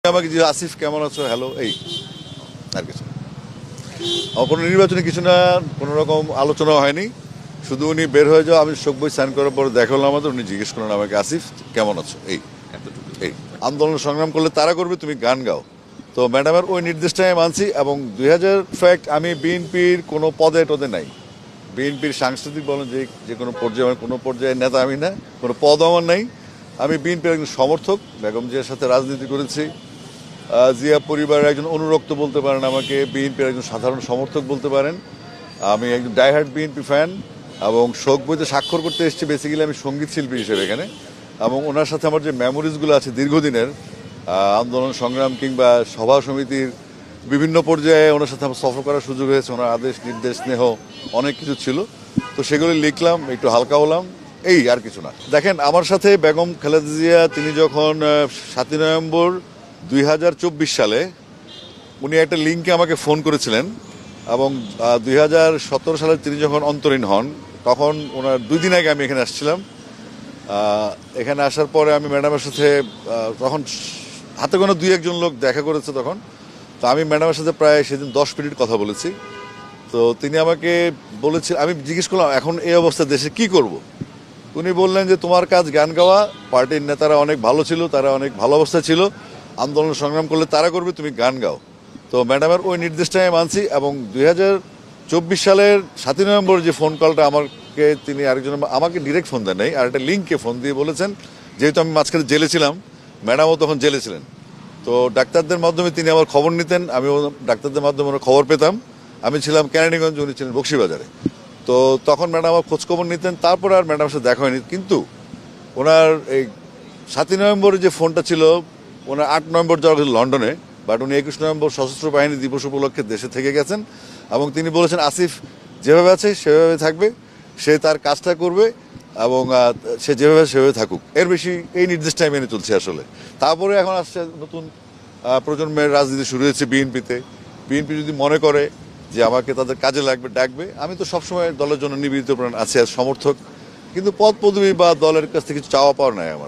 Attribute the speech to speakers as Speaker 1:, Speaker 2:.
Speaker 1: আমাকে যে আসিফ কেমন আছো, হ্যালো, এই আর কিছু না। কোনো নির্বাচনে কিছু না, কোনো রকম আলোচনা হয়নি। শুধু উনি বের হয়ে যাও, আমি শোক বই সাইন করার পরে দেখা হলো আমাদের, উনি জিজ্ঞেস করলেন আমাকে আসিফ কেমন আছো, এই এতটুকু। এই আন্দোলন সংগ্রাম করলে তারা করবে, তুমি গান গাও। তো ম্যাডামের ওই নির্দেশটা আমি মানছি। এবং 2000 ফ্যাক্ট আমি বিএনপির কোনো পদে টদে নাই। বিএনপির সাংস্কৃতিক বলেন যে কোনো পর্যায়ে, আমার কোনো পর্যায়ে নেতা আমি না, কোনো পদ আমার নাই। আমি বিএনপির একজন সমর্থক, বেগম জিয়ার সাথে রাজনীতি করেছি। জিয়া পরিবারের একজন অনুরক্ত বলতে পারেন আমাকে, বিএনপির একজন সাধারণ সমর্থক বলতে পারেন। আমি একজন ডাইহার্ড বিএনপি ফ্যান এবং শোক বইতে স্বাক্ষর করতে এসেছি বেসিক্যালি আমি সঙ্গীত শিল্পী হিসেবে এখানে। এবং ওনার সাথে আমার যে মেমোরিজগুলো আছে দীর্ঘদিনের আন্দোলন সংগ্রাম কিংবা সভা সমিতির বিভিন্ন পর্যায়ে ওনার সাথে আমার সফর করার সুযোগ হয়েছে। ওনার আদেশ নির্দেশ স্নেহ অনেক কিছু ছিল, তো সেগুলি লিখলাম, একটু হালকা হলাম, এই আর কিছু না। দেখেন, আমার সাথে বেগম খালেদা জিয়া তিনি যখন 7ই নভেম্বর 2024 সালে উনি একটা লিঙ্কে আমাকে ফোন করেছিলেন। এবং 2017 সালে তিনি যখন অন্তরীণ হন, তখন ওনার 2 দিন আগে আমি এখানে আসছিলাম। এখানে আসার পরে আমি ম্যাডামের সাথে তখন হাতে কোনো 2-1 জন লোক দেখা করেছে তখন। তো আমি ম্যাডামের সাথে প্রায় সেদিন 10 মিনিট কথা বলেছি। তো তিনি আমাকে বলেছে, আমি জিজ্ঞেস করলাম এখন এই অবস্থায় দেশে কি করব। উনি বললেন যে তোমার কাজ গান গাওয়া, পার্টির নেতারা অনেক ভালো ছিল, তারা অনেক ভালো অবস্থায় ছিল, আন্দোলন সংগ্রাম করলে তারা করবে, তুমি গান গাও। তো ম্যাডামের ওই নির্দেশটা আমি মানছি। এবং 2024 সালের 7ই নভেম্বর যে ফোন কলটা আমাকে তিনি আরেকজন আমাকে ডিরেক্ট ফোন দেন নাই, আর একটা লিঙ্কে ফোন দিয়ে বলেছেন, যেহেতু আমি মাঝখানে জেলে ছিলাম, ম্যাডামও তখন জেলে ছিলেন, তো ডাক্তারদের মাধ্যমে তিনি আমার খবর নিতেন, আমিও ডাক্তারদের মাধ্যমে ওনার খবর পেতাম। আমি ছিলাম কেরানীগঞ্জ, উনি ছিলেন বকশীবাজারে। তো তখন ম্যাডাম আমার খোঁজখবর নিতেন। তারপরে আর ম্যাডামের সাথে দেখা হয়নি। কিন্তু ওনার এই 7ই নভেম্বরে যে ফোনটা ছিল, ওনার 8 নভেম্বর যাওয়া হয়েছিল লন্ডনে, বাট উনি 21 নভেম্বর সশস্ত্র বাহিনী দিবস উপলক্ষে দেশে থেকে গেছেন। এবং তিনি বলেছেন আসিফ যেভাবে আছে সেভাবে থাকবে, সে তার কাজটা করবে এবং সে যেভাবে সেভাবে থাকুক। এর বেশি এই নির্দেশটাই মেনে চলছে আসলে। তারপরে এখন আসছে নতুন প্রজন্মের রাজনীতি শুরু হয়েছে বিএনপিতে। বিএনপি যদি মনে করে যে আমাকে তাদের কাজে লাগবে, ডাকবে। আমি তো সবসময় দলের জন্য নিবেদিত প্রাণ আছি, আর সমর্থক। কিন্তু পদ পদবি বা দলের কাছ থেকে কিছু চাওয়া পাওয়ার নাই আমার।